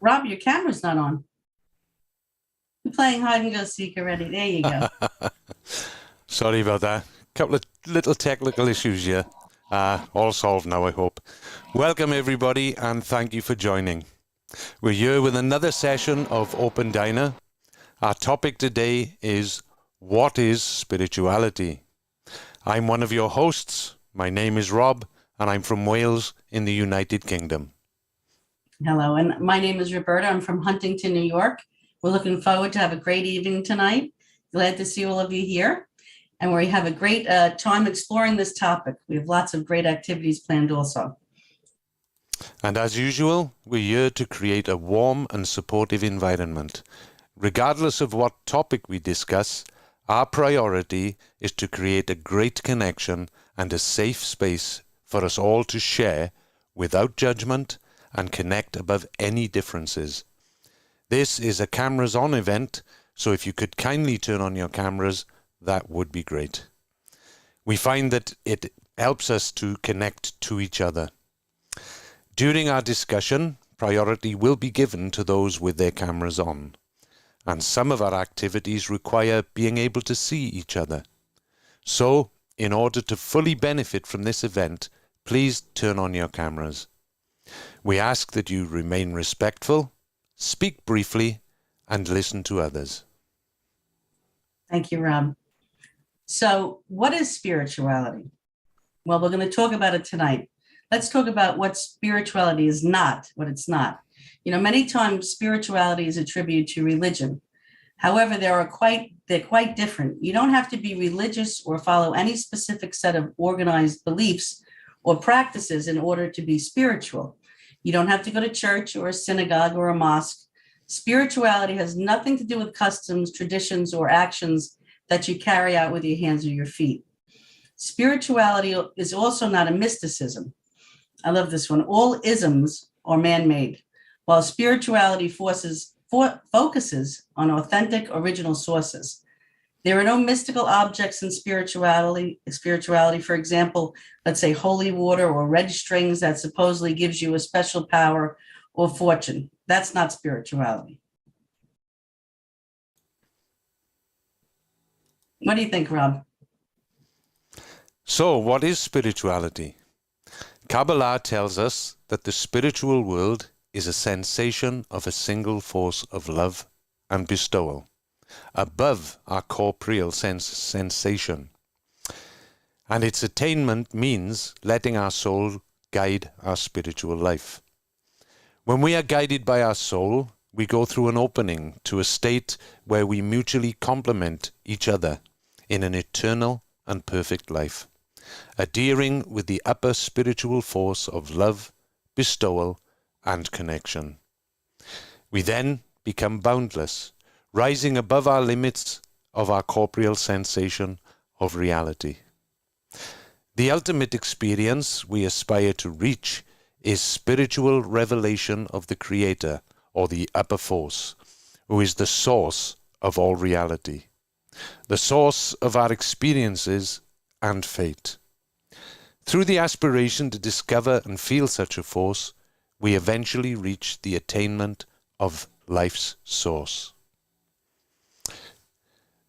Rob, your camera's not on. You're playing hide and go seek already. There you go. Sorry about that. Couple of little technical issues here. All solved now, I hope. Welcome, everybody, and thank you for joining. We're here with another session of Open Diner. Our topic today is, what is spirituality? I'm one of your hosts. My name is Rob, and I'm from Wales in the United Kingdom. Hello, and my name is Roberta. I'm from Huntington, New York. We're looking forward to have a great evening tonight. Glad to see all of you here. And we have a great time exploring this topic. We have lots of great activities planned also. And as usual, we're here to create a warm and supportive environment. Regardless of what topic we discuss, our priority is to create a great connection and a safe space for us all to share without judgment and connect above any differences. This is a cameras on event, so if you could kindly turn on your cameras, that would be great. We find that it helps us to connect to each other. During our discussion, priority will be given to those with their cameras on, and some of our activities require being able to see each other. So, in order to fully benefit from this event, please turn on your cameras. We ask that you remain respectful, speak briefly, and listen to others. Thank you, Rob. So what is spirituality? Well, we're going to talk about it tonight. Let's talk about what spirituality is not, what it's not. You know, many times spirituality is attributed to religion. However, they're quite different. You don't have to be religious or follow any specific set of organized beliefs or practices in order to be spiritual. You don't have to go to church or a synagogue or a mosque. Spirituality has nothing to do with customs, traditions, or actions that you carry out with your hands or your feet. Spirituality is also not a mysticism. I love this one. All isms are man-made, while spirituality focuses on authentic, original sources. There are no mystical objects in spirituality. For example, let's say holy water or red strings that supposedly gives you a special power or fortune. That's not spirituality. What do you think, Rob? So, what is spirituality? Kabbalah tells us that the spiritual world is a sensation of a single force of love and bestowal, above our corporeal sensation. And its attainment means letting our soul guide our spiritual life. When we are guided by our soul, we go through an opening to a state where we mutually complement each other in an eternal and perfect life, adhering with the upper spiritual force of love, bestowal, and connection. We then become boundless, rising above our limits of our corporeal sensation of reality. The ultimate experience we aspire to reach is spiritual revelation of the Creator, or the upper force, who is the source of all reality, the source of our experiences and fate. Through the aspiration to discover and feel such a force, we eventually reach the attainment of life's source.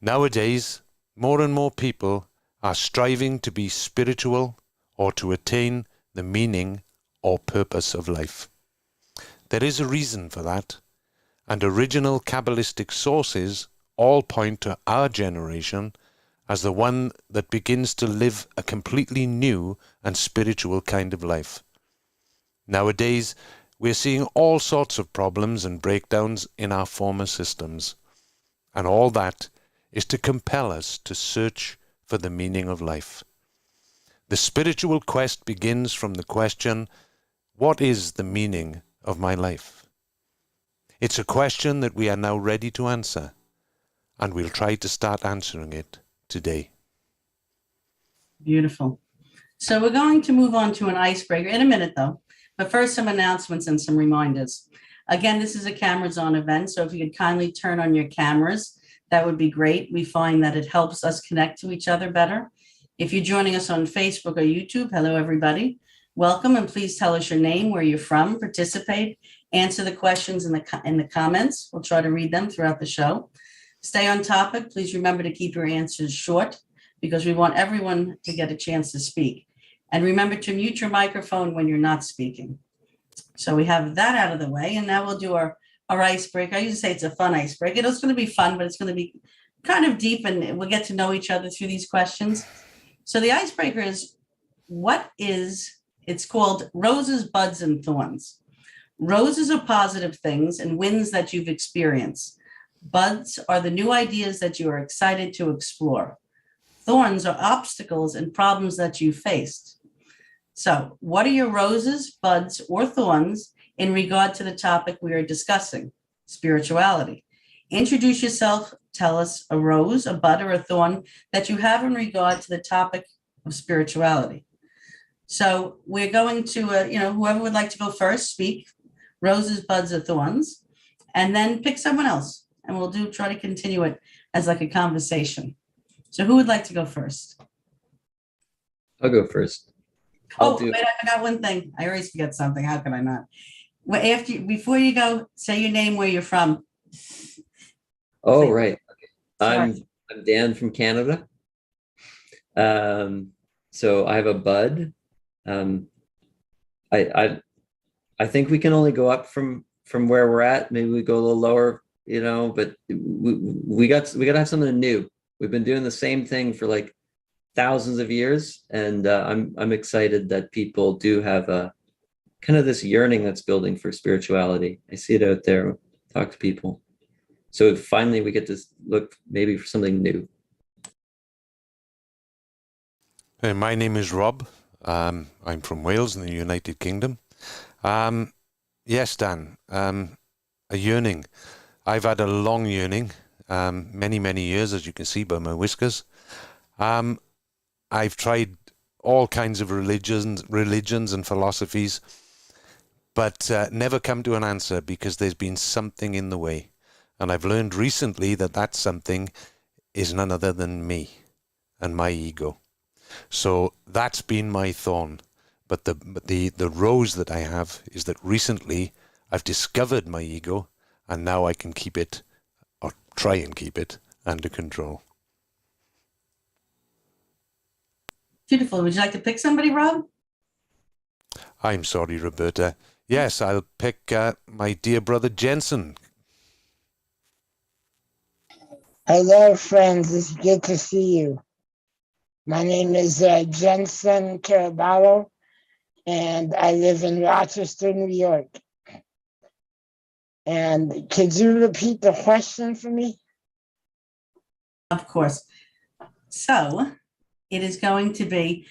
Nowadays, more and more people are striving to be spiritual or to attain the meaning or purpose of life. There is a reason for that, and original Kabbalistic sources all point to our generation as the one that begins to live a completely new and spiritual kind of life. Nowadays, we're seeing all sorts of problems and breakdowns in our former systems, and all that is to compel us to search for the meaning of life. The spiritual quest begins from the question, what is the meaning of my life? It's a question that we are now ready to answer, and we'll try to start answering it today. Beautiful. So we're going to move on to an icebreaker in a minute, though. But first, some announcements and some reminders. Again, this is a cameras on event, so if you could kindly turn on your cameras, that would be great. We find that it helps us connect to each other better. If you're joining us on Facebook or YouTube, hello, everybody. Welcome, and please tell us your name, where you're from, participate, answer the questions in the comments. We'll try to read them throughout the show. Stay on topic. Please remember to keep your answers short because we want everyone to get a chance to speak. And remember to mute your microphone when you're not speaking. So we have that out of the way, and now we'll do our icebreaker. I usually say it's a fun icebreaker. It's going to be fun, but it's going to be kind of deep, and we'll get to know each other through these questions. So the icebreaker is, it's called Roses, Buds, and Thorns. Roses are positive things and wins that you've experienced. Buds are the new ideas that you are excited to explore. Thorns are obstacles and problems that you faced. So what are your roses, buds, or thorns in regard to the topic we are discussing, spirituality? Introduce yourself. Tell us a rose, a bud, or a thorn that you have in regard to the topic of spirituality. So we're going to, whoever would like to go first, speak, roses, buds, or thorns, and then pick someone else. And we'll try to continue it as like a conversation. So who would like to go first? I'll go first. Wait, I forgot one thing. I always forget something. How can I not? Well, before you go, say your name, where you're from. Oh, right. Sorry. I'm Dan from Canada. So I have a bud. I think we can only go up from where we're at. Maybe we go a little lower, but we got to have something new. We've been doing the same thing for like thousands of years, and I'm excited that people do have a kind of this yearning that's building for spirituality. I see it out there, talk to people. So finally we get to look maybe for something new. Hey, my name is Rob. I'm from Wales in the United Kingdom. Yes, Dan, a yearning. I've had a long yearning, many, many years, as you can see by my whiskers. I've tried all kinds of religions and philosophies, but never come to an answer because there's been something in the way. And I've learned recently that something is none other than me and my ego. So that's been my thorn. But the rose that I have is that recently I've discovered my ego, and now I can keep it, or try and keep it, under control. Beautiful. Would you like to pick somebody, Rob? I'm sorry, Roberta. Yes, I'll pick my dear brother Jensen. Hello, friends. It's good to see you. My name is Jensen Caraballo, and I live in Rochester, New York. And could you repeat the question for me? Of course. So it is going to be,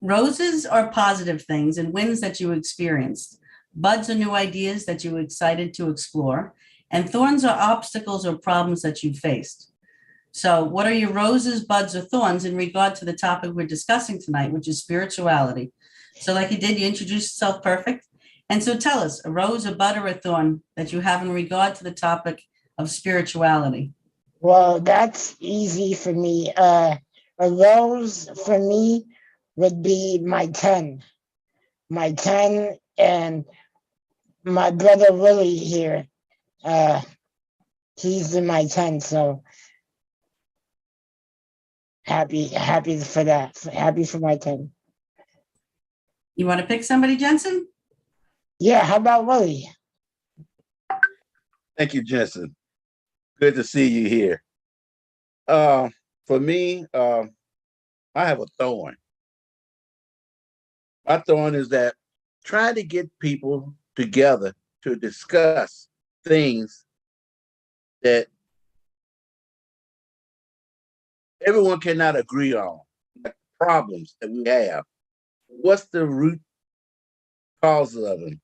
roses are positive things and wins that you experienced. Buds are new ideas that you were excited to explore. And thorns are obstacles or problems that you faced. So what are your roses, buds, or thorns in regard to the topic we're discussing tonight, which is spirituality? So like you did, you introduced yourself perfect. And so tell us, a rose, a bud, or a thorn that you have in regard to the topic of spirituality. Well, that's easy for me. A rose for me would be my 10. My 10 and my brother Willie here. He's in my 10, so happy for that. Happy for my 10. You want to pick somebody, Jensen? Yeah, how about Willie? Thank you, Jensen. Good to see you here. For me, I have a thorn. My thorn is that trying to get people together to discuss things that everyone cannot agree on, like problems that we have. What's the root causes of them?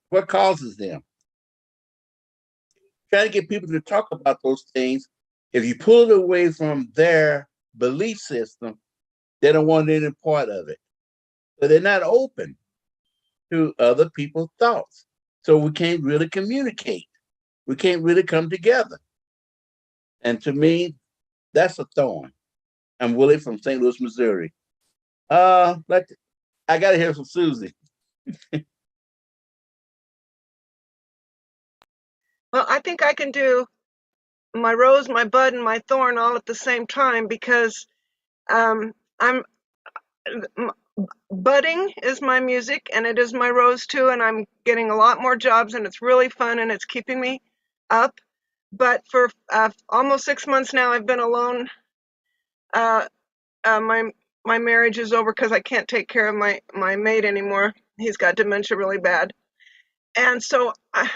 What causes them? Trying to get people to talk about those things. If you pull it away from their belief system, they don't want any part of it. So they're not open to other people's thoughts. So we can't really communicate. We can't really come together. And to me, that's a thorn. I'm Willie from St. Louis, Missouri. I got to hear from Susie. Well, I think I can do my rose, my bud, and my thorn all at the same time because I'm budding is my music and it is my rose too, and I'm getting a lot more jobs and it's really fun and it's keeping me up. But for almost 6 months now, I've been alone. My marriage is over because I can't take care of my mate anymore. He's got dementia really bad, and so I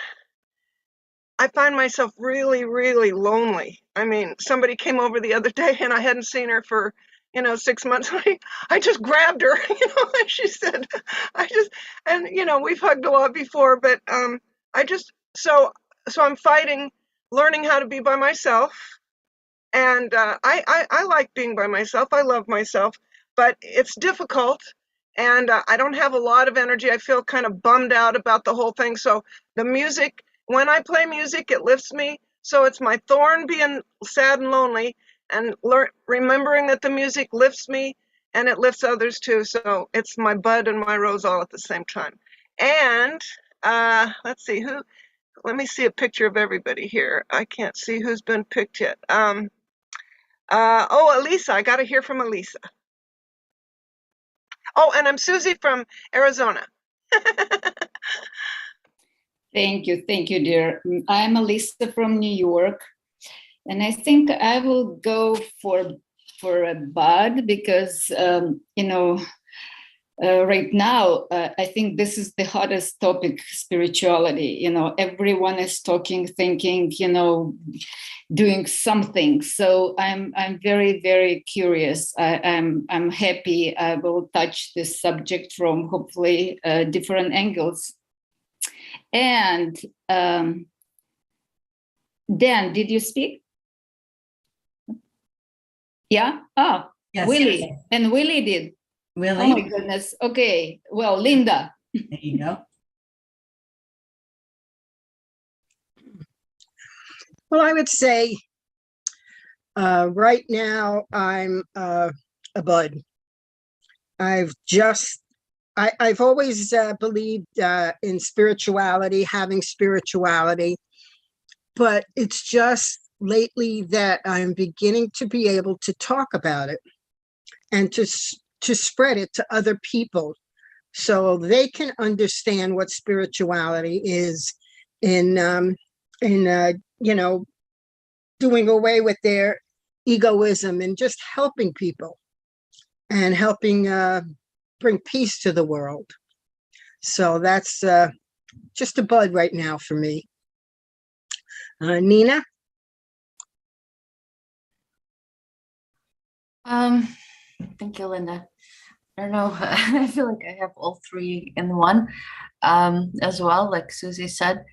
find myself really, really lonely. I mean, somebody came over the other day and I hadn't seen her for, 6 months. I just grabbed her, and she said, and we've hugged a lot before, but I just, so I'm fighting, learning how to be by myself. And I like being by myself. I love myself, but it's difficult. And I don't have a lot of energy. I feel kind of bummed out about the whole thing. So the music, when I play music, it lifts me. So it's my thorn being sad and lonely and remembering that the music lifts me and it lifts others too. So it's my bud and my rose all at the same time. And let's see let me see a picture of everybody here. I can't see who's been picked yet. Elisa, I got to hear from Elisa. Oh, and I'm Susie from Arizona. Thank you, dear. I'm Elisa from New York, and I think I will go for a bud because right now I think this is the hottest topic, spirituality. Everyone is talking, thinking, doing something. So I'm very, very curious. I'm happy I will touch this subject from hopefully different angles. And Dan, did you speak? Yeah. Oh, Yes. Willie. And Willie did. Willie. Oh my goodness. Okay. Well, Linda. There you go. Well, I would say right now I'm a bud. I've always believed in spirituality, having spirituality, but it's just lately that I'm beginning to be able to talk about it and to spread it to other people so they can understand what spirituality is in doing away with their egoism and just helping people and helping bring peace to the world. So that's just a bud right now for me. Nina? Thank you, Linda. I don't know. I feel like I have all three in one as well, like Susie said.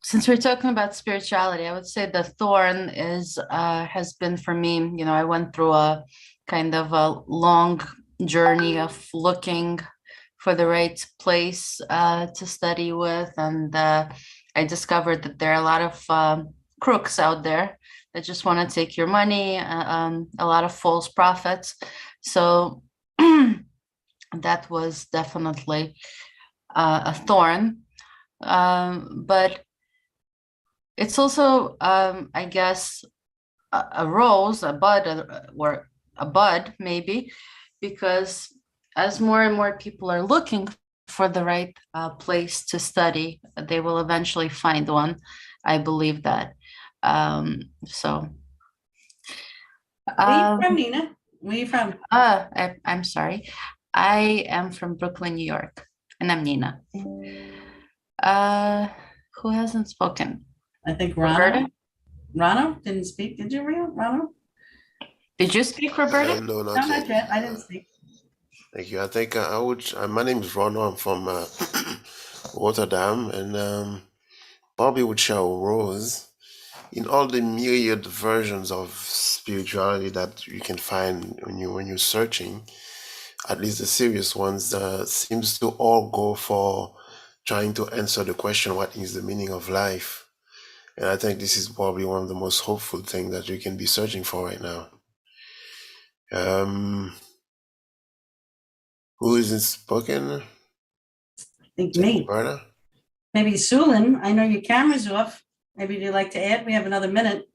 Since we're talking about spirituality, I would say the thorn has been for me, I went through a kind of a long journey of looking for the right place to study with. And I discovered that there are a lot of crooks out there that just want to take your money, a lot of false prophets. So that was definitely a thorn. But it's also, I guess, a rose, a bud, or a bud maybe, because as more and more people are looking for the right place to study, they will eventually find one. I believe that. So. Where are you from, Nina? Where are you from? I'm sorry. I am from Brooklyn, New York, and I'm Nina. Who hasn't spoken? I think Rano. Rano didn't speak. Did you, Rano? Did you speak, Roberta? No, No, not not yet. yet. I didn't speak. Thank you. I think I would. My name is Ronald. I'm from Rotterdam, and probably would share a rose in all the myriad versions of spirituality that you can find when you're searching. At least the serious ones seems to all go for trying to answer the question, what is the meaning of life? And I think this is probably one of the most hopeful things that you can be searching for right now. Who isn't spoken? I think me. Roberta? Maybe Sulin, I know your camera's off. Maybe you'd like to add? We have another minute.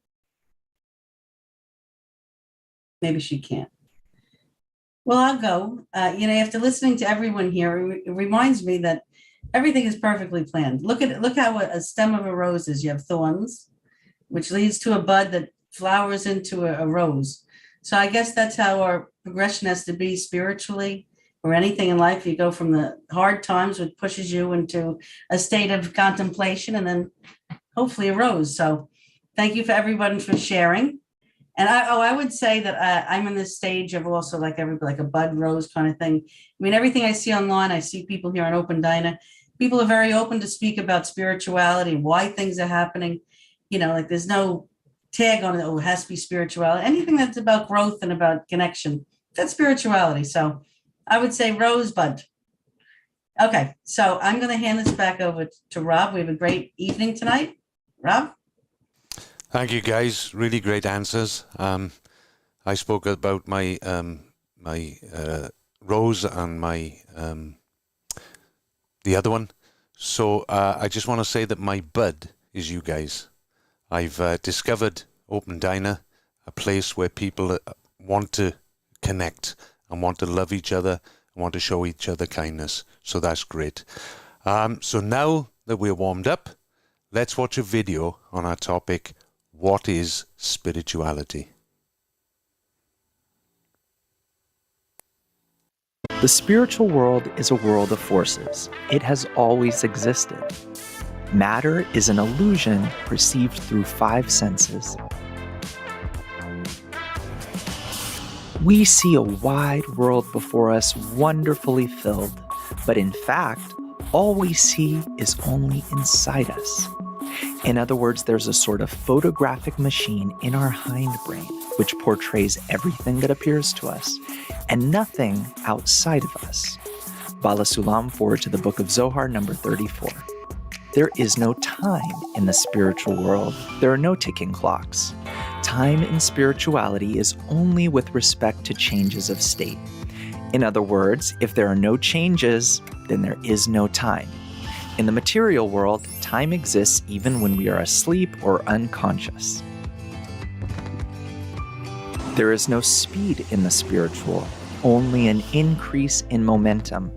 Maybe she can't. Well, I'll go. After listening to everyone here, it reminds me that everything is perfectly planned. Look how a stem of a rose is. You have thorns, which leads to a bud that flowers into a rose. So I guess that's how our progression has to be spiritually or anything in life. You go from the hard times, which pushes you into a state of contemplation, and then hopefully a rose. So thank you for everyone for sharing. And I would say that I'm in this stage of also like a bud rose kind of thing. I mean, everything I see online, I see people here on Open Dina. People are very open to speak about spirituality, why things are happening. Like there's no tag on it. Oh, it has to be spirituality. Anything that's about growth and about connection, that's spirituality. So I would say rosebud. Okay, so I'm going to hand this back over to Rob. We have a great evening tonight. Rob? Thank you, guys. Really great answers. I spoke about my rose and my the other one. So I just want to say that my bud is you guys. I've discovered Open Dina, a place where people want to connect and want to love each other and want to show each other kindness. So that's great. So now that we're warmed up, let's watch a video on our topic, what is spirituality? The spiritual world is a world of forces. It has always existed. Matter is an illusion perceived through 5 senses. We see a wide world before us, wonderfully filled, but in fact, all we see is only inside us. In other words, there's a sort of photographic machine in our hindbrain, which portrays everything that appears to us, and nothing outside of us. Bala Sulam, forward to the Book of Zohar, number 34. There is no time in the spiritual world. There are no ticking clocks. Time in spirituality is only with respect to changes of state. In other words, if there are no changes, then there is no time. In the material world, time exists even when we are asleep or unconscious. There is no speed in the spiritual, only an increase in momentum.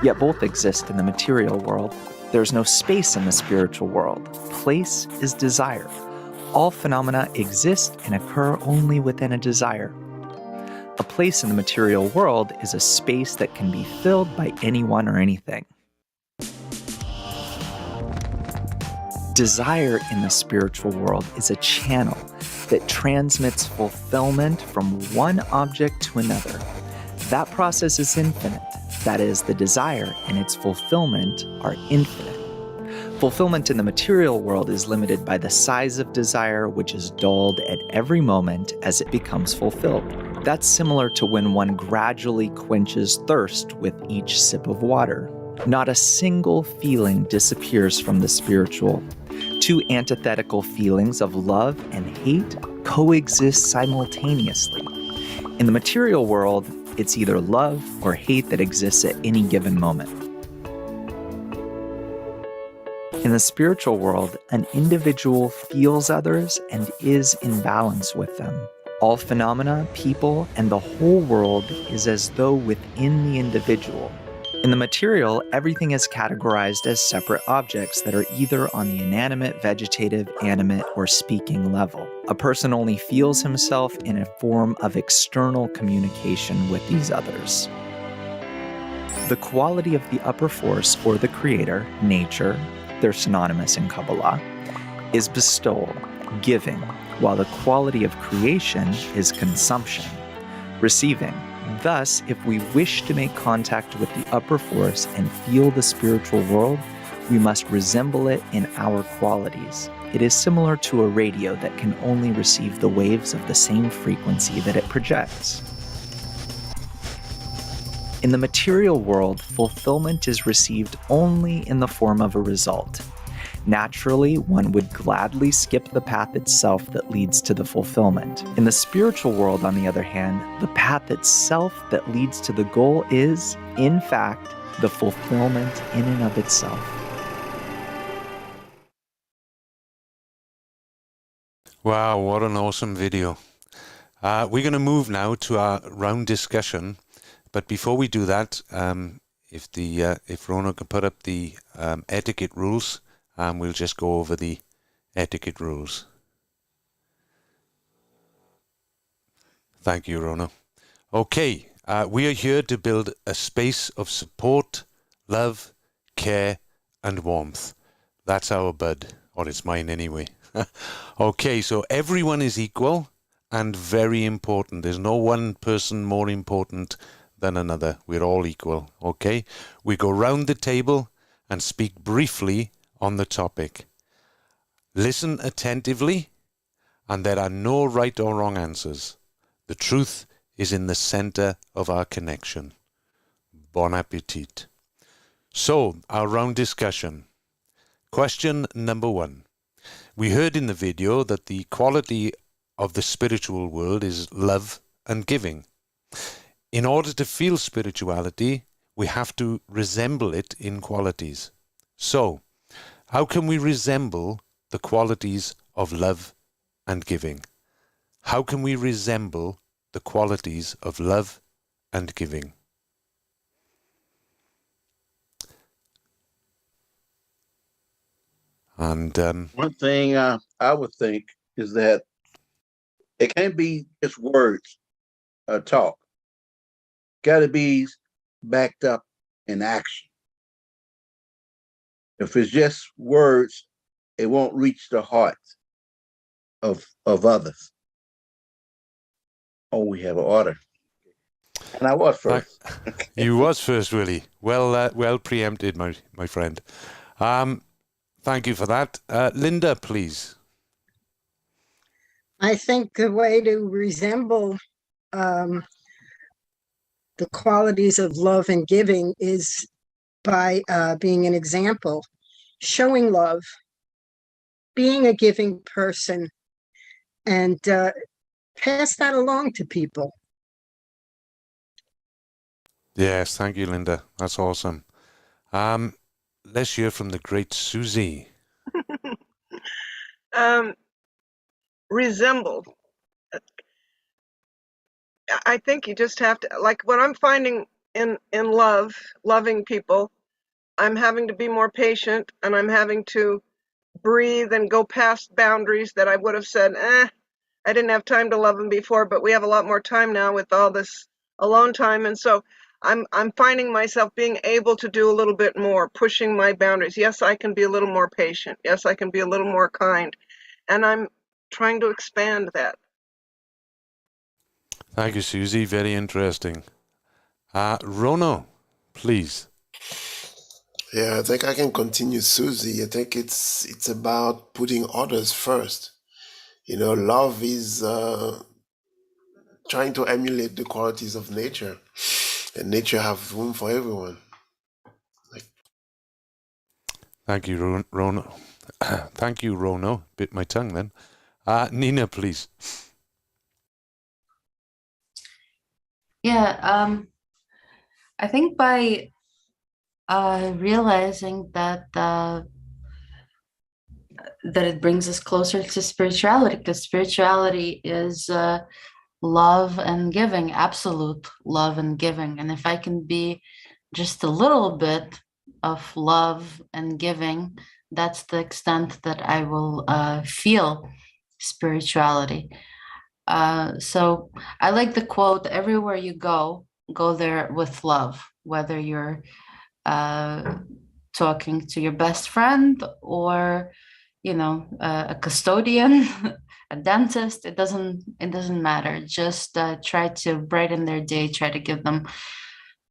Yet both exist in the material world. There's no space in the spiritual world. Place is desire. All phenomena exist and occur only within a desire. A place in the material world is a space that can be filled by anyone or anything. Desire in the spiritual world is a channel that transmits fulfillment from one object to another. That process is infinite. That is, the desire and its fulfillment are infinite. Fulfillment in the material world is limited by the size of desire, which is dulled at every moment as it becomes fulfilled. That's similar to when one gradually quenches thirst with each sip of water. Not a single feeling disappears from the spiritual. 2 antithetical feelings of love and hate coexist simultaneously. In the material world, it's either love or hate that exists at any given moment. In the spiritual world, an individual feels others and is in balance with them. All phenomena, people, and the whole world is as though within the individual. In the material, everything is categorized as separate objects that are either on the inanimate, vegetative, animate, or speaking level. A person only feels himself in a form of external communication with these others. The quality of the upper force, or the creator, nature, they're synonymous in Kabbalah, is bestowal, giving, while the quality of creation is consumption, receiving. Thus, if we wish to make contact with the upper force and feel the spiritual world, we must resemble it in our qualities. It is similar to a radio that can only receive the waves of the same frequency that it projects. In the material world, fulfillment is received only in the form of a result. Naturally, one would gladly skip the path itself that leads to the fulfillment. In the spiritual world, on the other hand, the path itself that leads to the goal is, in fact, the fulfillment in and of itself. Wow, what an awesome video. We're going to move now to our round discussion. But before we do that, if Rona can put up the etiquette rules, we'll just go over the etiquette rules. Thank you, Rona. Okay, we are here to build a space of support, love, care, and warmth. That's our bud, or it's mine anyway. Okay, so everyone is equal and very important. There's no one person more important than another. We're all equal, okay? We go round the table and speak briefly on the topic. Listen attentively, and there are no right or wrong answers. The truth is in the center of our connection. Bon appetit. So, our round discussion. Question number 1. We heard in the video that the quality of the spiritual world is love and giving. In order to feel spirituality, we have to resemble it in qualities. So, how can we resemble the qualities of love and giving? How can we resemble the qualities of love and giving? And one thing I would think is that it can't be just words or talk. Got to be backed up in action. If it's just words, it won't reach the heart of others. Oh, we have an order. And I was first. You was first, Willie. Well preempted, my friend. Thank you for that. Linda, please. I think the way to resemble the qualities of love and giving is by being an example, showing love, being a giving person, and pass that along to people. Yes, thank you, Linda. That's awesome. Let's hear from the great Susie. Resemble. I think you just have to, like what I'm finding in loving people, I'm having to be more patient, and I'm having to breathe and go past boundaries that I would have said, I didn't have time to love them before, but we have a lot more time now with all this alone time. And so I'm finding myself being able to do a little bit more, pushing my boundaries. Yes, I can be a little more patient. Yes, I can be a little more kind. And I'm trying to expand that. Thank you, Susie. Very interesting. Rono, please. Yeah, I think I can continue, Susie. I think it's about putting others first. Love is trying to emulate the qualities of nature, and nature have room for everyone. Thank you, Rono. Thank you, Rono. Bit my tongue then. Nina, please. Yeah, I think by realizing that it brings us closer to spirituality, because spirituality is love and giving, absolute love and giving. And if I can be just a little bit of love and giving, that's the extent that I will feel spirituality. So I like the quote, everywhere you go there with love, whether you're talking to your best friend or, a custodian, a dentist, it doesn't matter. Just try to brighten their day, try to give them,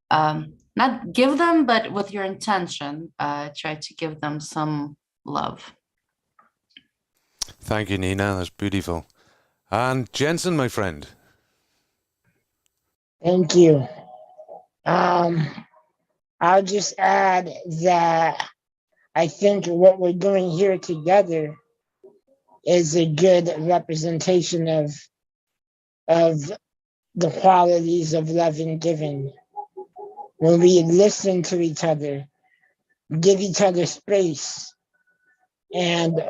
not give them, but with your intention, try to give them some love. Thank you, Nina. That's beautiful. And Jensen, my friend. Thank you. I'll just add that I think what we're doing here together is a good representation of the qualities of love and giving. When we listen to each other, give each other space, and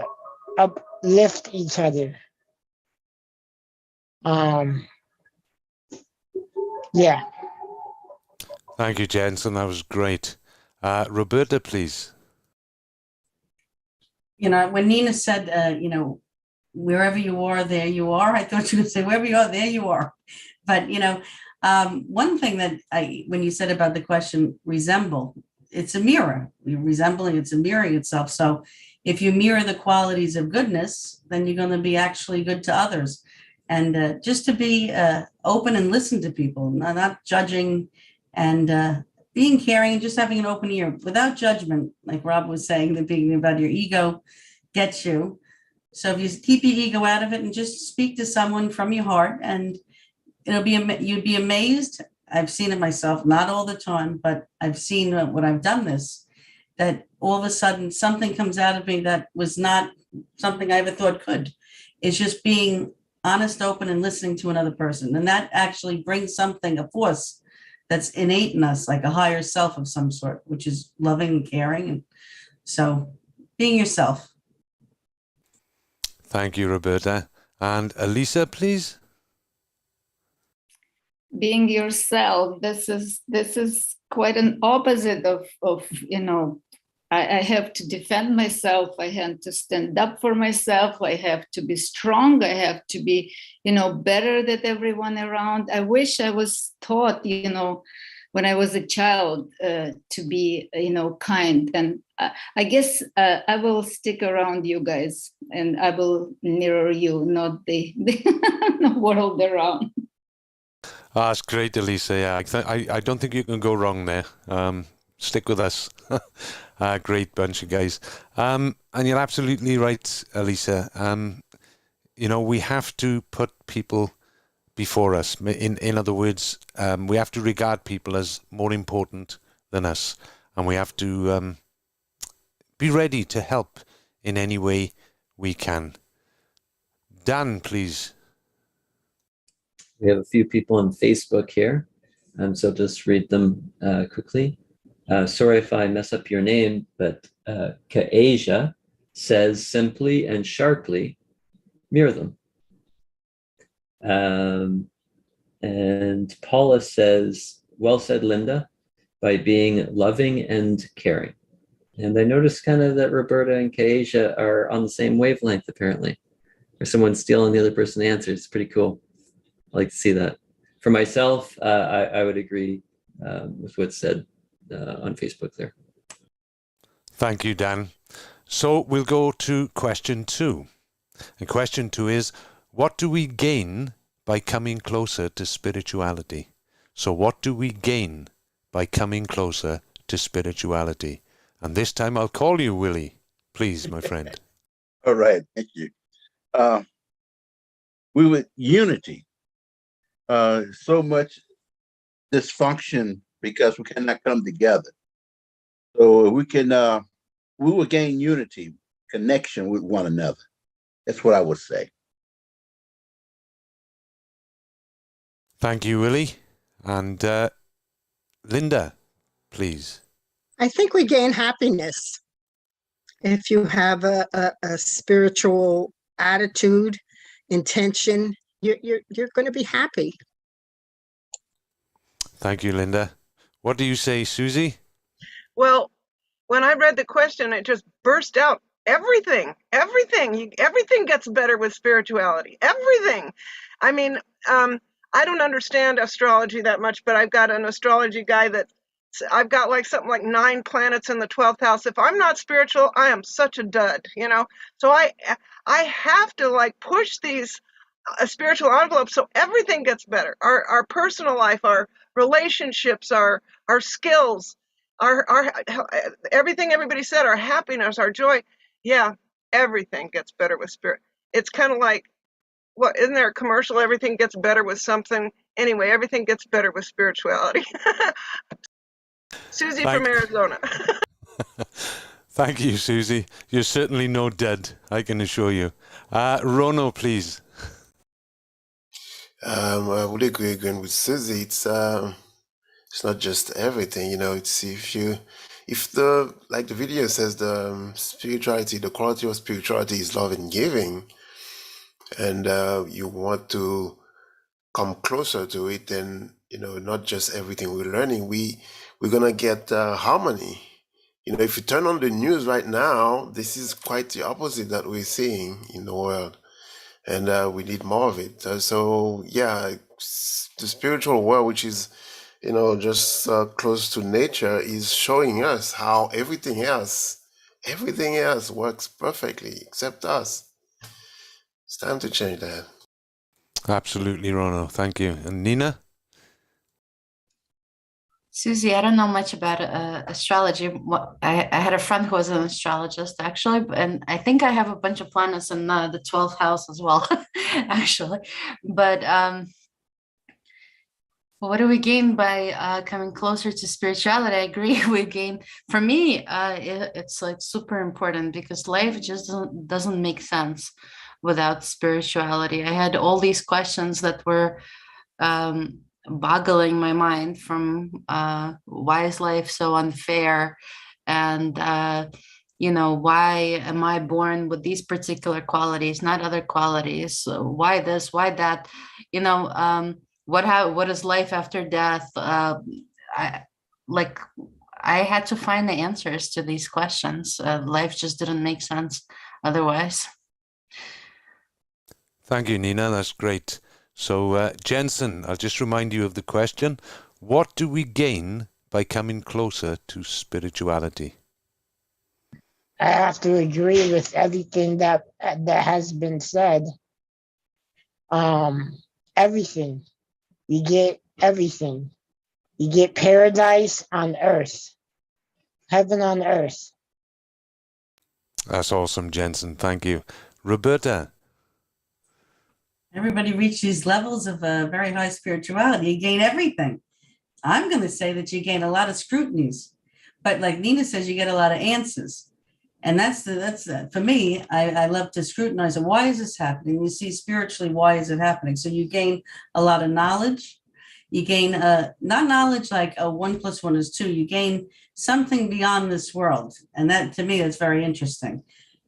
uplift each other, Um, yeah. Thank you, Jensen. That was great. Roberta, please. You know, when Nina said, you know, wherever you are, there you are, I thought you would say, wherever you are, there you are. But, you know, one thing that when you said about the question, resemble, it's a mirror. You're resembling, it's a mirroring itself. So if you mirror the qualities of goodness, then you're going to be actually good to others. And just to be open and listen to people, not judging, and being caring, and just having an open ear without judgment, like Rob was saying, the being about your ego gets you. So if you keep your ego out of it and just speak to someone from your heart, and you'd be amazed. I've seen it myself, not all the time, but I've seen when I've done this, that all of a sudden something comes out of me that was not something I ever thought could. It's just being honest, open, and listening to another person. And that actually brings something, a force that's innate in us, like a higher self of some sort, which is loving and caring. And so being yourself. Thank you, Roberta. And Elisa, please. Being yourself, this is quite an opposite of you know, I have to defend myself, I have to stand up for myself, I have to be strong, I have to be, you know, better than everyone around. I wish I was taught, you know, when I was a child, to be, you know, kind. And I guess I will stick around you guys, and I will mirror you, not the world around. Oh, that's great, Elisa. Yeah, I don't think you can go wrong there. Stick with us. Great bunch of guys. And you're absolutely right, Elisa. You know, we have to put people before us. In other words, we have to regard people as more important than us, and we have to be ready to help in any way we can. Dan, please. We have a few people on Facebook here, so just read them quickly. Sorry if I mess up your name, but Kaasia says simply and sharply, mirror them. And Paula says, well said, Linda, by being loving and caring. And I noticed kind of that Roberta and Kaasia are on the same wavelength, apparently. Or someone stealing the other person's answer. It's pretty cool. I like to see that. For myself, I would agree with what's said on Facebook there. Thank you, Dan. So we'll go to question 2. And question 2 is, what do we gain by coming closer to spirituality? So what do we gain by coming closer to spirituality? And this time I'll call you Willie. Please, my friend. All right, thank you. We with unity. So much dysfunction because we cannot come together. So we will gain unity, connection with one another. That's what I would say. Thank you, Willie. And Linda, please. I think we gain happiness. If you have a spiritual attitude, intention, you're going to be happy. Thank you, Linda. What do you say, Susie? Well, when I read the question, it just burst out. Everything gets better with spirituality. Everything. I mean, I don't understand astrology that much, but I've got an astrology guy that I've got like something like 9 planets in the 12th house. If I'm not spiritual, I am such a dud, you know? So I have to like push these spiritual envelopes so everything gets better. Our personal life, our relationships, our skills, our everything everybody said, our happiness, our joy. Yeah, everything gets better with spirit. It's kind of like, what, isn't there a commercial? Everything gets better with something. Anyway, everything gets better with spirituality. Susie from Arizona. Thank you, Susie. You're certainly no dud, I can assure you. Rono, please. I would agree again with Susie. It's not just everything, you know. It's if the, like the video says, the spirituality, the quality of spirituality is love and giving, and you want to come closer to it, then not just everything we're learning, we're gonna get harmony. If you turn on the news right now, this is quite the opposite that we're seeing in the world, and we need more of it. So yeah, the spiritual world, which is just close to nature, is showing us how everything else works perfectly except us. It's time to change that. Absolutely, Rono. Thank you. And Nina? Susie, I don't know much about astrology. I had a friend who was an astrologist, actually, and I think I have a bunch of planets in the 12th house as well, actually. But what do we gain by coming closer to spirituality? I agree. We gain. For me, it's like super important because life just doesn't make sense without spirituality. I had all these questions that were boggling my mind, from why is life so unfair, and why am I born with these particular qualities, not other qualities? So why this, why that? What is life after death? I had to find the answers to these questions. Life just didn't make sense otherwise. Thank you, Nina. That's great. So, Jensen, I'll just remind you of the question. What do we gain by coming closer to spirituality? I have to agree with everything that has been said. Everything. You get everything. You get paradise on earth. Heaven on earth. That's awesome, Jensen. Thank you. Roberta? Everybody reaches these levels of very high spirituality. You gain everything. I'm going to say that you gain a lot of scrutinies, but like Nina says, you get a lot of answers. And that's for me, I love to scrutinize it. Why is this happening? You see spiritually, why is it happening? So you gain a lot of knowledge. You gain not knowledge like 1 + 1 is 2. You gain something beyond this world. And that, to me, is very interesting.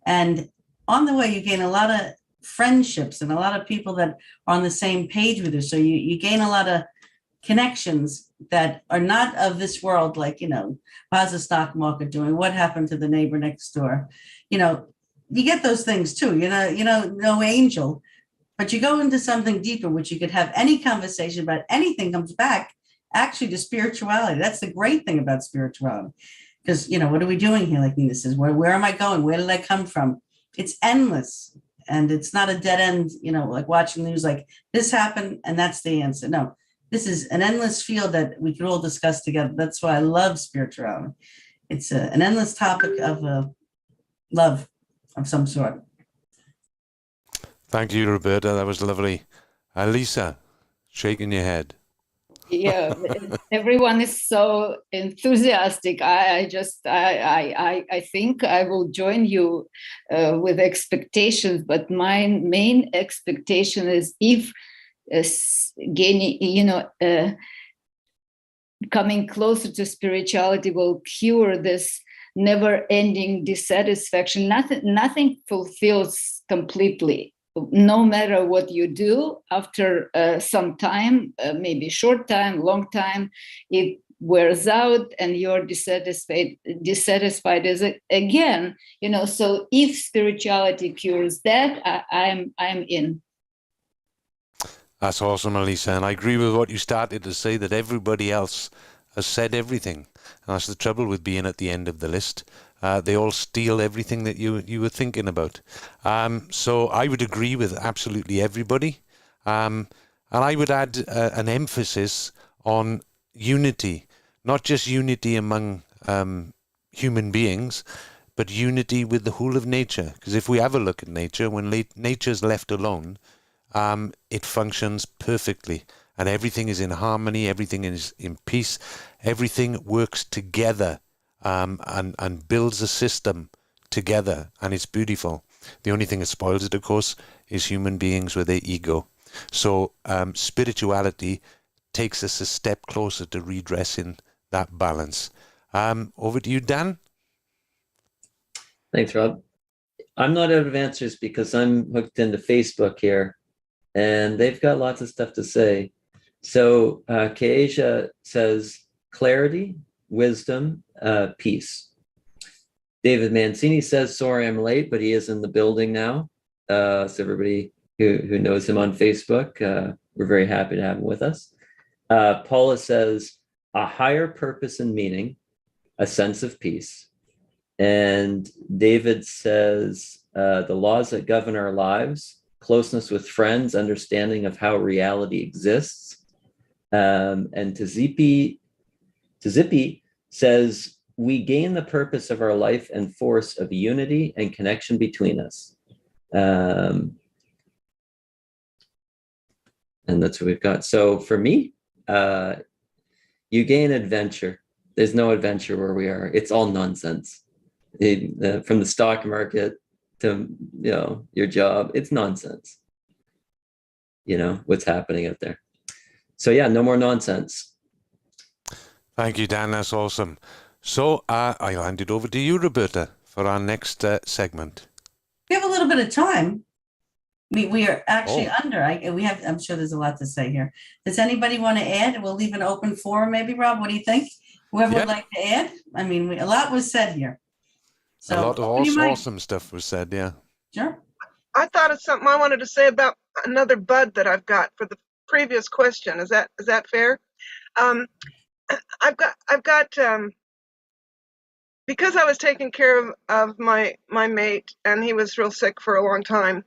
And on the way, you gain a lot of friendships and a lot of people that are on the same page with you. So you gain a lot of connections that are not of this world, like, how's the stock market doing? What happened to the neighbor next door? You get those things too, no angel, but you go into something deeper, which you could have any conversation about anything comes back actually to spirituality. That's the great thing about spirituality. Because, what are we doing here? Like Nina says, where am I going? Where did I come from? It's endless. And it's not a dead end, like watching the news, like this happened and that's the answer. No, this is an endless field that we could all discuss together. That's why I love spirituality. It's an endless topic of love of some sort. Thank you, Roberta. That was lovely. Lisa, shaking your head. Yeah, everyone is so enthusiastic. I think I will join you with expectations, but my main expectation is if gaining, coming closer to spirituality will cure this never-ending dissatisfaction. Nothing fulfills completely. No matter what you do, after some time, maybe short time, long time, it wears out and you're dissatisfied as again, so if spirituality cures that, I'm in. That's awesome, Elisa. And I agree with what you started to say, that everybody else has said everything. And that's the trouble with being at the end of the list. They all steal everything that you were thinking about. So I would agree with absolutely everybody. And I would add an emphasis on unity, not just unity among human beings, but unity with the whole of nature. Because if we have a look at nature, when nature's left alone, it functions perfectly. And everything is in harmony, everything is in peace, everything works together. And builds a system together, and it's beautiful. The only thing that spoils it, of course, is human beings with their ego. So spirituality takes us a step closer to redressing that balance. Over to you, Dan. Thanks, Rob. I'm not out of answers because I'm hooked into Facebook here. and they've got lots of stuff to say. So Keisha says clarity, wisdom, peace. David Mancini says, sorry I'm late, but he is in the building now. So everybody who knows him on Facebook, we're very happy to have him with us. Paula says, a higher purpose and meaning, a sense of peace. And David says, the laws that govern our lives, closeness with friends, understanding of how reality exists. And Tizipi says, we gain the purpose of our life and force of unity and connection between us. And that's what we've got. So for me, you gain adventure. There's no adventure where we are. It's all nonsense. From the stock market to, you know, your job, it's nonsense. You know, what's happening out there. So yeah, no more nonsense. Thank you, Dan. That's awesome. So I'll hand it over to you, Roberta, for our next segment. We have a little bit of time. We are actually under. I'm sure there's a lot to say here. Does anybody want to add? We'll leave an open forum, maybe, Rob. What do you think? Whoever would like to add? I mean, a lot was said here. So a lot of awesome stuff was said, yeah. Sure. I thought of something I wanted to say about another bud that I've got for the previous question. Is that fair? I've got because I was taking care of my mate, and he was real sick for a long time.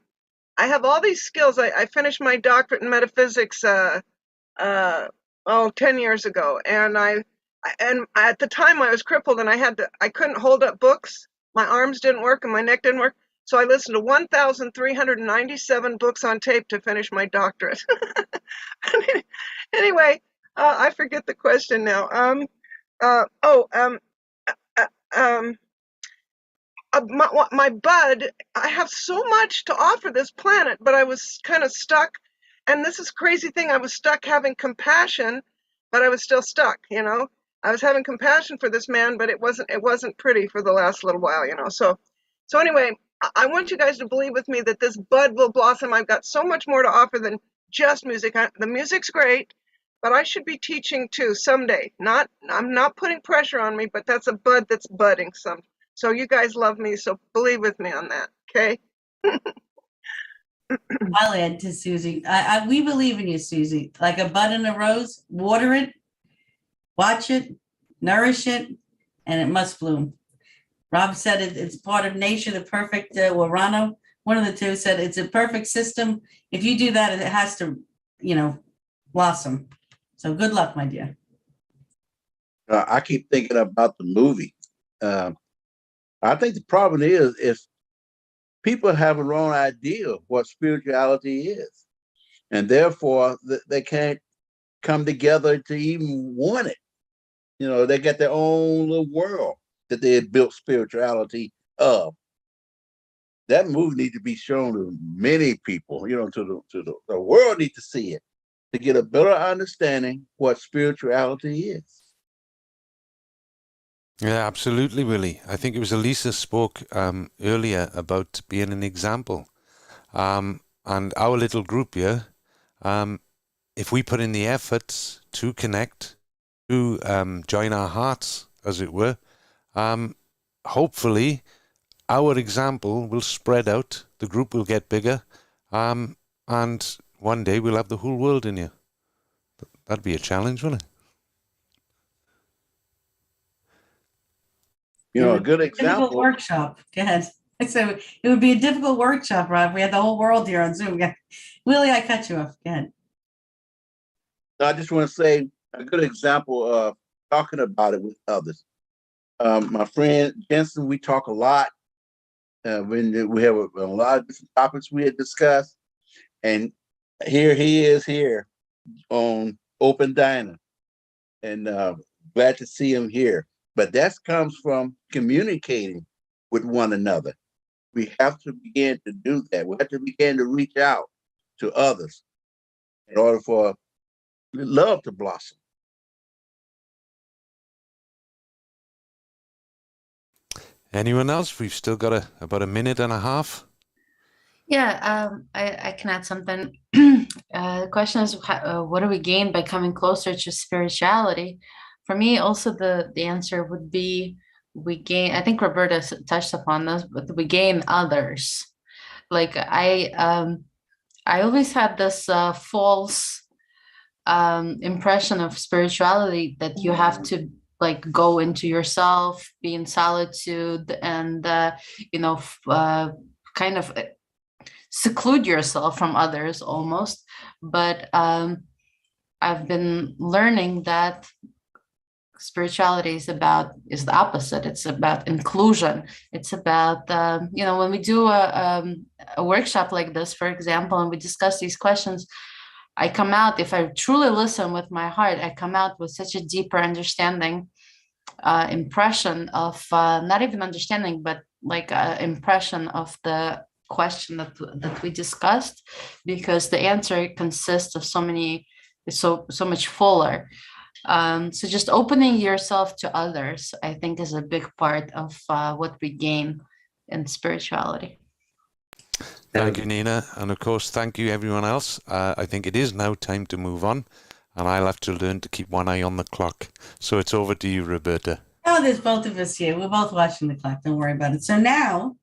I have all these skills. I finished my doctorate in metaphysics 10 years ago, and at the time I was crippled and I couldn't hold up books. My arms didn't work and my neck didn't work. So I listened to 1,397 books on tape to finish my doctorate. Anyway, I forget the question now. My bud, I have so much to offer this planet, but I was kind of stuck. And this is crazy thing. I was stuck having compassion, but I was still stuck, you know. I was having compassion for this man, but it wasn't pretty for the last little while, you know. So anyway, I want you guys to believe with me that this bud will blossom. I've got so much more to offer than just music. The music's great, but I should be teaching too someday. I'm not putting pressure on me, but that's a bud that's budding some. So you guys love me, so believe with me on that, okay? I'll add to Susie. We believe in you, Susie. Like a bud in a rose, water it, watch it, nourish it, and it must bloom. Rob said it's part of nature, the perfect, Rano, one of the two said it's a perfect system. If you do that, it has to, you know, blossom. So good luck, my dear. I keep thinking about the movie. I think the problem is people have a wrong idea of what spirituality is, and therefore they can't come together to even want it. You know, they got their own little world that they had built spirituality of. That movie needs to be shown to many people. You know, to the world needs to see it to get a better understanding what spirituality is. Yeah, absolutely, Willie. I think it was Elisa spoke earlier about being an example. And our little group here, if we put in the efforts to connect, to join our hearts, as it were, hopefully our example will spread out, the group will get bigger, and one day we'll have the whole world in here. That'd be a challenge, wouldn't it? You know, a good example. Difficult workshop. Go ahead. So it would be a difficult workshop, Rob. We had the whole world here on Zoom. Willie, I cut you off. Go ahead. I just want to say a good example of talking about it with others. My friend Jensen, we talk a lot. When we have a lot of different topics we had discussed, and here he is here on Open Diner, and glad to see him here. But that comes from communicating with one another. We have to begin to do that. We have to begin to reach out to others in order for love to blossom. Anyone else? We've still got about a minute and a half. Yeah, I can add something. The question is, what do we gain by coming closer to spirituality? For me, also the answer would be we gain. I think Roberta touched upon this, but we gain others. Like I always had this false impression of spirituality that you have to like go into yourself, be in solitude, and kind of seclude yourself from others almost. But I've been learning that spirituality is the opposite. It's about inclusion. It's about when we do a workshop like this, for example, and we discuss these questions, I come out, if I truly listen with my heart, I come out with such a deeper understanding, impression of not even understanding, but like impression of the question that we discussed, because the answer consists of so much fuller. So just opening yourself to others, I think, is a big part of what we gain in spirituality. Thank you, Nina. And of course, thank you, everyone else. I think it is now time to move on, and I'll have to learn to keep one eye on the clock. So it's over to you, Roberta. Oh, there's both of us here. We're both watching the clock. Don't worry about it. So now,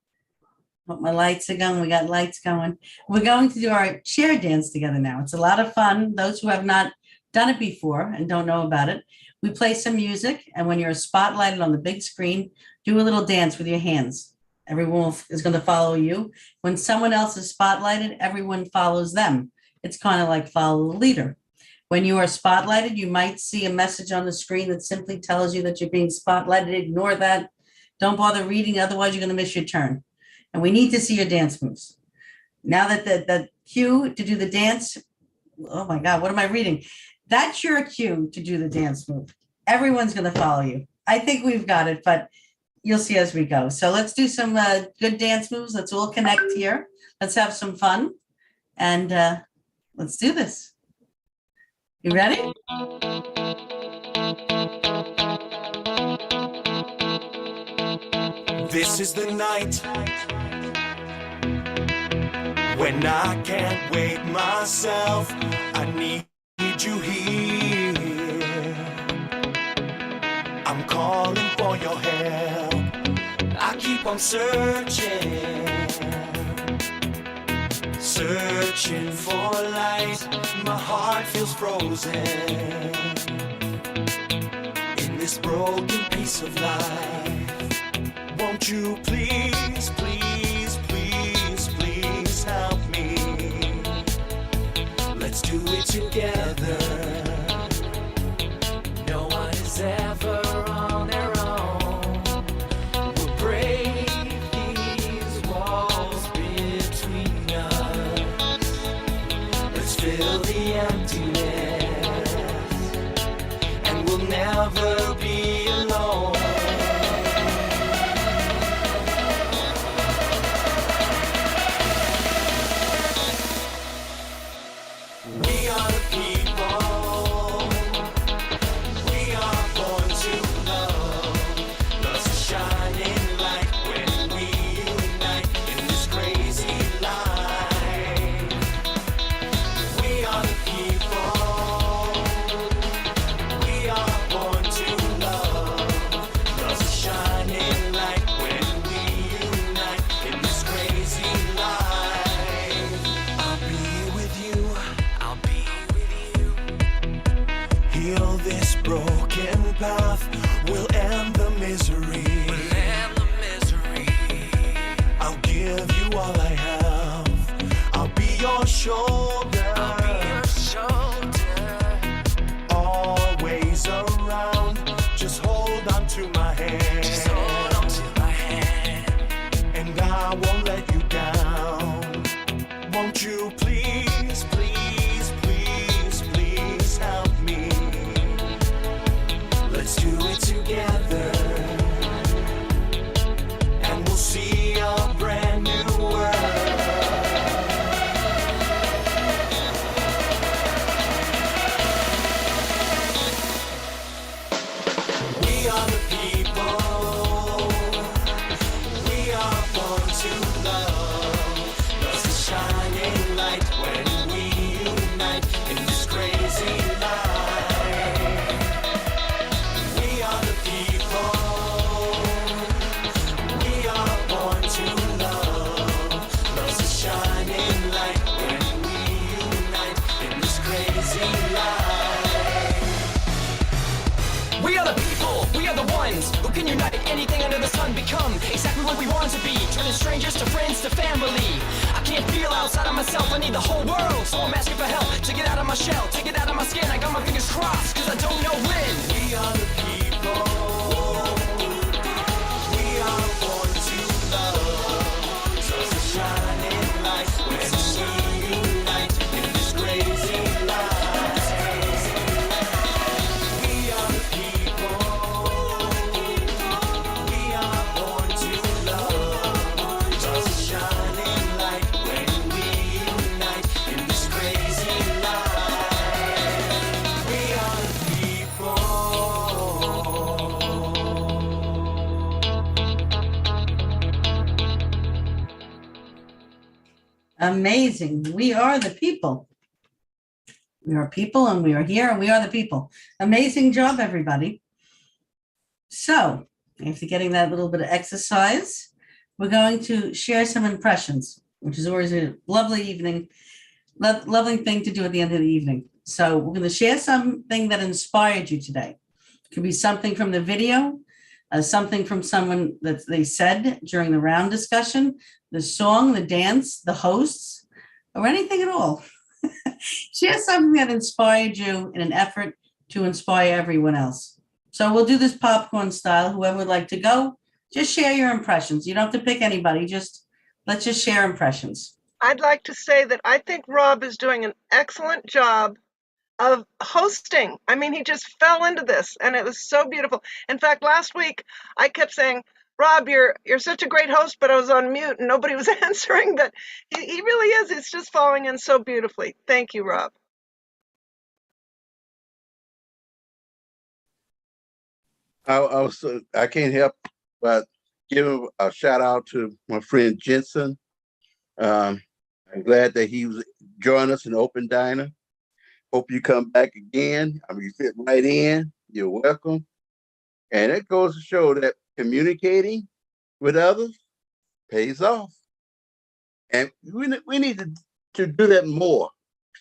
my lights are going. We got lights going. We're going to do our chair dance together now. It's a lot of fun. Those who have not done it before and don't know about it, we play some music, and when you're spotlighted on the big screen, do a little dance with your hands. Everyone is going to follow you. When someone else is spotlighted, everyone follows them. It's kind of like follow the leader. When you are spotlighted, you might see a message on the screen that simply tells you that you're being spotlighted. Ignore that. Don't bother reading, otherwise you're going to miss your turn. And we need to see your dance moves. Now that the cue to do the dance, oh my God, what am I reading? That's your cue to do the dance move. Everyone's going to follow you. I think we've got it, but you'll see as we go. So let's do some good dance moves. Let's all connect here. Let's have some fun. And let's do this. You ready? This is the night when I can't wait myself. I need you here. I'm calling for your help. I keep on searching for light. My heart feels frozen in this broken piece of life. Won't you please, please, please, please help me? Let's do it together. No one is ever on their own. We'll break these walls between us. Let's fill the emptiness, and we'll never be alone. Shoulder, always around. Just hold on to my hand. And I won't let you down. Won't you please, please, please, please help me? Let's do it together, and we'll see a brand new world. can unite anything under the sun, become exactly what we want to be, turning strangers to friends to family. I can't feel outside of myself, I need the whole world, so I'm asking for help to get out of my shell, to get out of my skin. I got my fingers crossed, cause I don't know when. We are the people. We are born to love. Just a shining light when we unite in this crazy life. We are the people. We are born to love. Just a shining light when we unite in this crazy life. We are the people. Amazing. We are the people. We are people and we are here and we are the people. Amazing job, everybody. So after getting that little bit of exercise, we're going to share some impressions, which is always a lovely evening, lovely thing to do at the end of the evening. So we're going to share something that inspired you today. It could be something from the video, something from someone that they said during the round discussion, the song, the dance, the hosts, or anything at all. Share something that inspired you in an effort to inspire everyone else. So we'll do this popcorn style. Whoever would like to go, just share your impressions. You don't have to pick anybody. Let's just share impressions. I'd like to say that I think Rob is doing an excellent job of hosting. I mean, he just fell into this and it was so beautiful. In fact, last week I kept saying, Rob, you're such a great host, but I was on mute and nobody was answering, but he really is. It's just falling in so beautifully. Thank you, Rob. I can't help but give a shout out to my friend Jensen. I'm glad that he was joining us in Open Diner. Hope you come back again. I mean, you fit right in. You're welcome. And it goes to show that communicating with others pays off. And we need to do that more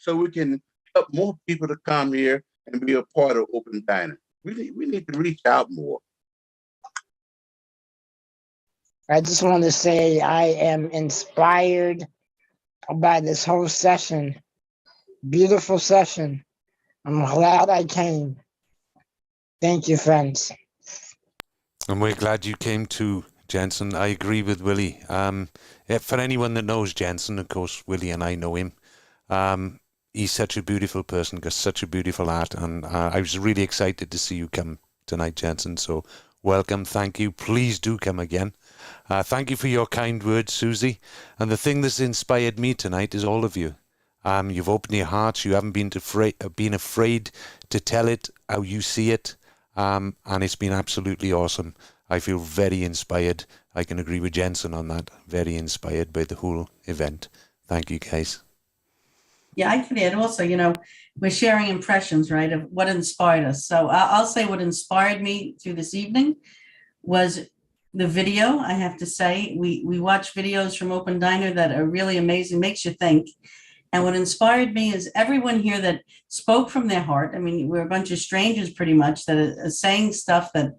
so we can help more people to come here and be a part of Open Diner. We need to reach out more. I just want to say I am inspired by this whole session. Beautiful session. I'm glad I came. Thank you, friends. And we're glad you came too, Jensen. I agree with Willie. For anyone that knows Jensen, of course, Willie and I know him. He's such a beautiful person, got such a beautiful art, and I was really excited to see you come tonight, Jensen. So welcome, thank you. Please do come again. Thank you for your kind words, Susie. And the thing that's inspired me tonight is all of you. You've opened your hearts. You haven't been afraid to tell it how you see it. And it's been absolutely awesome. I feel very inspired. I can agree with Jensen on that. Very inspired by the whole event. Thank you, guys. Yeah, I could add also, we're sharing impressions, right, of what inspired us. So I'll say what inspired me through this evening was the video. I have to say, we watch videos from Open Diner that are really amazing, makes you think. And what inspired me is everyone here that spoke from their heart. I mean, we're a bunch of strangers pretty much that are saying stuff that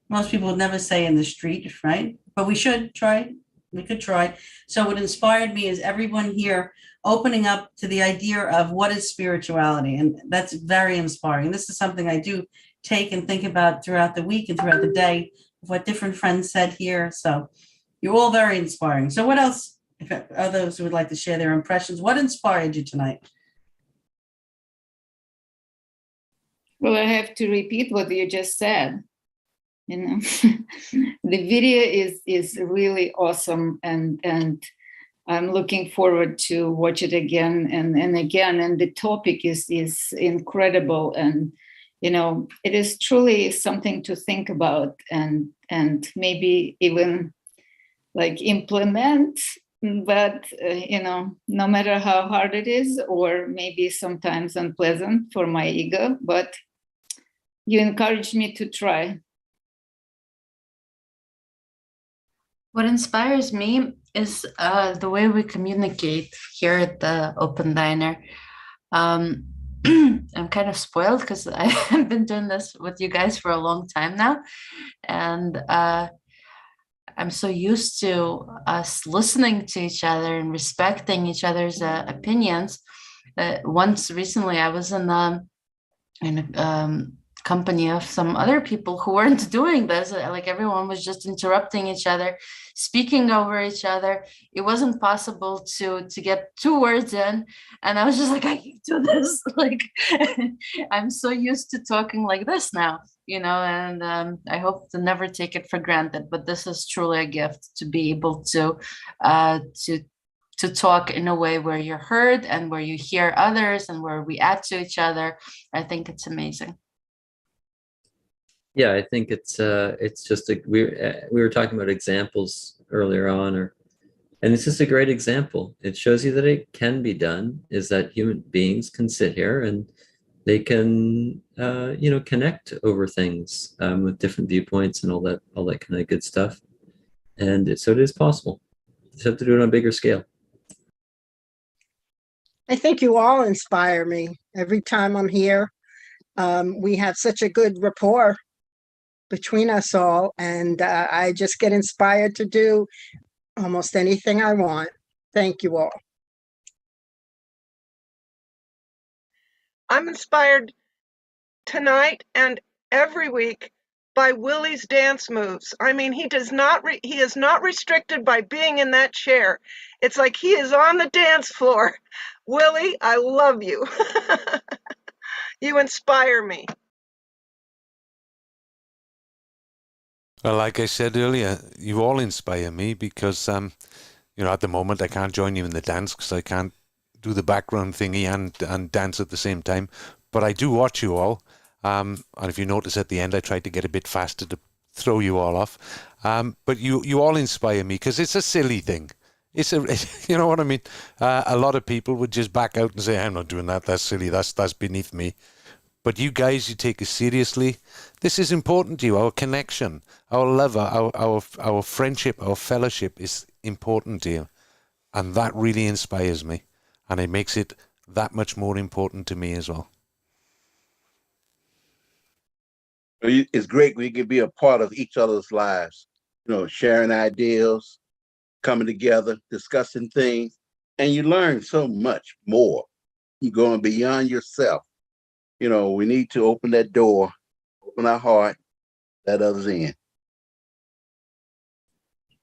most people would never say in the street, right? But we should try. We could try. So what inspired me is everyone here opening up to the idea of what is spirituality. And that's very inspiring. This is something I do take and think about throughout the week and throughout the day, of what different friends said here. So you're all very inspiring. So what else, if others would like to share their impressions, what inspired you tonight? Well, I have to repeat what you just said. The video is really awesome, and I'm looking forward to watch it again and again. And the topic is incredible, and it is truly something to think about and maybe even like implement. But no matter how hard it is, or maybe sometimes unpleasant for my ego, but you encourage me to try. What inspires me is the way we communicate here at the Open Diner. I'm kind of spoiled because I've been doing this with you guys for a long time now. And I'm so used to us listening to each other and respecting each other's opinions. Once recently, I was in a company of some other people who weren't doing this. Like everyone was just interrupting each other, speaking over each other. It wasn't possible to get 2 words in, and I was just like, I can't do this. Like I'm so used to talking like this now, and I hope to never take it for granted. But this is truly a gift to be able to talk in a way where you're heard and where you hear others and where we add to each other. I think it's amazing. Yeah, I think it's just we were talking about examples earlier on, and it's just a great example. It shows you that it can be done, is that human beings can sit here and they can connect over things with different viewpoints and all that kind of good stuff. And so it is possible. You just have to do it on a bigger scale. I think you all inspire me every time I'm here. We have such a good rapport between us all, and I just get inspired to do almost anything I want. Thank you all. I'm inspired tonight and every week by Willie's dance moves. I mean, he is not restricted by being in that chair. It's like he is on the dance floor. Willie, I love you. You inspire me. Well, like I said earlier, you all inspire me because, at the moment I can't join you in the dance because I can't do the background thingy and dance at the same time. But I do watch you all. And if you notice at the end, I tried to get a bit faster to throw you all off. But you all inspire me because it's a silly thing. You know what I mean? A lot of people would just back out and say, I'm not doing that. That's silly. That's beneath me. But you guys, you take it seriously. This is important to you. Our connection, our love, our friendship, our fellowship is important to you. And that really inspires me. And it makes it that much more important to me as well. It's great we can be a part of each other's lives, sharing ideas, coming together, discussing things, and you learn so much more. You're going beyond yourself. We need to open that door, open our heart, let others in.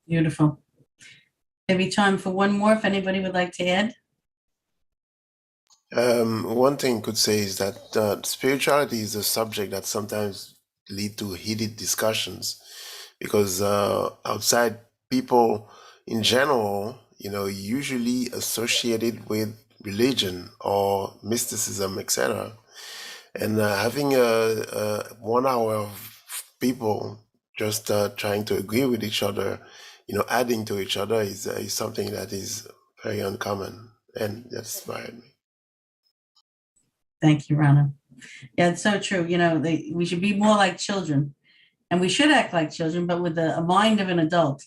Beautiful. Maybe time for one more if anybody would like to add. One thing I could say is that spirituality is a subject that sometimes lead to heated discussions because outside people in general, usually associated with religion or mysticism, etc. And having a 1 hour of people just trying to agree with each other, adding to each other is something that is very uncommon, and that inspired me. Thank you, Rana. Yeah, it's so true. We should be more like children, and we should act like children, but with a mind of an adult.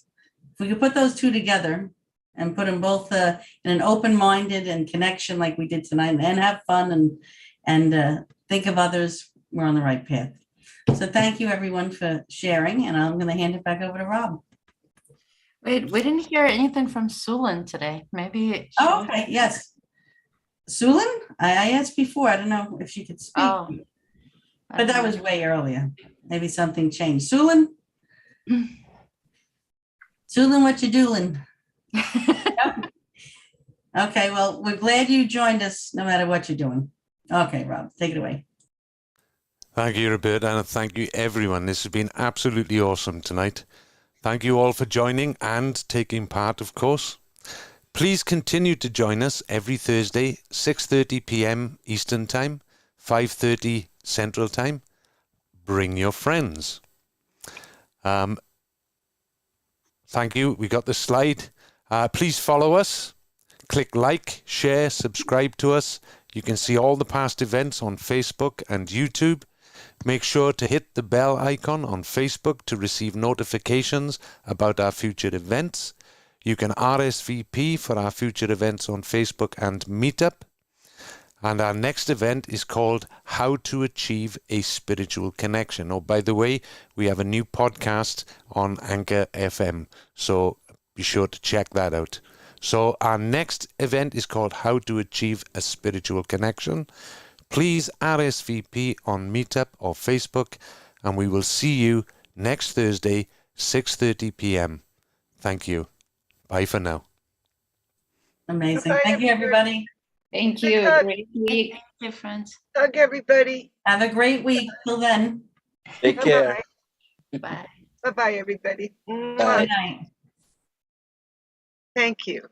If we could put those two together and put them both in an open-minded and connection like we did tonight, and have fun and think of others, we're on the right path. So thank you, everyone, for sharing, and I'm going to hand it back over to Rob. Wait, we didn't hear anything from Sulin today. Maybe. Oh, okay. Yes. Sulin? I asked before. I don't know if she could speak. Oh, but that was way earlier. Maybe something changed. Sulin? Sulin, what you doing? Okay, well, we're glad you joined us no matter what you're doing. Okay, Rob, take it away. Thank you, Roberta, and thank you, everyone. This has been absolutely awesome tonight. Thank you all for joining and taking part, of course. Please continue to join us every Thursday, 6:30 p.m. Eastern Time, 5:30 Central Time. Bring your friends. Thank you. We got the slide. Please follow us. Click like, share, subscribe to us. You can see all the past events on Facebook and YouTube. Make sure to hit the bell icon on Facebook to receive notifications about our future events. You can RSVP for our future events on Facebook and Meetup. And our next event is called How to Achieve a Spiritual Connection. Oh, by the way, we have a new podcast on Anchor FM, so be sure to check that out. So our next event is called How to Achieve a Spiritual Connection. Please RSVP on Meetup or Facebook, and we will see you next Thursday, 6:30 p.m. Thank you. Bye for now. Amazing. Bye, Thank you, everybody. Thank Big you. hug. Great week. Thank you, friends. Hug everybody. Have a great week. Till then. Take care. Bye. Bye bye, everybody. Bye. Good night. Thank you.